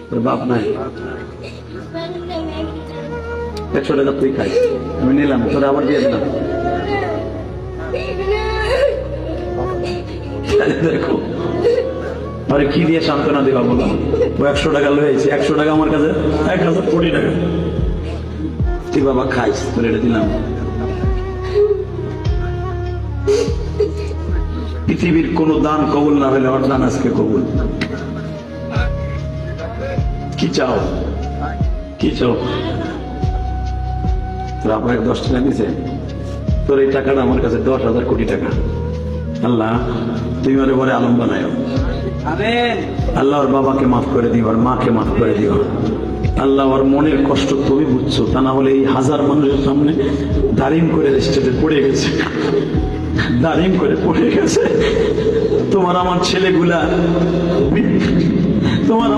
তোর বাপ নাই, 100 টাকা তুই খাই, আমি নিলাম, তোরা আবার দিয়ে দিলাম। দেখো আরে কি দিয়ে সান্ত্বনা দেবা বললাম, ও 100 টাকা লয়েছে, 100 টাকা আমার কাছে 1000 কোটি টাকা। তুই বাবা খাইস, তোর এটা দিলাম। পৃথিবীর কোন দান কবুল না হলে ওর দান আজকে কবুল। কি চাও, কি চাও? তোর আপনাকে 10 টাকা দিছে, তোর এই টাকাটা আমার কাছে 10,000 কোটি টাকা। আল্লাহ তুমি ওরে বলে আলম বানায়, আল্লাহ ওর বাবাকে মাফ করে দিও, আর মাকে মাফ করে দিও। আল্লাহ ওর মনের কষ্ট তুমি বুঝছো, তা না হলে এই হাজার মানুষের সামনে দাঁড়িম করে স্টেজে পড়ে গেছে, দাঁড়িম করে পড়ে গেছে। তোমার আমার ছেলেগুলা, তোমার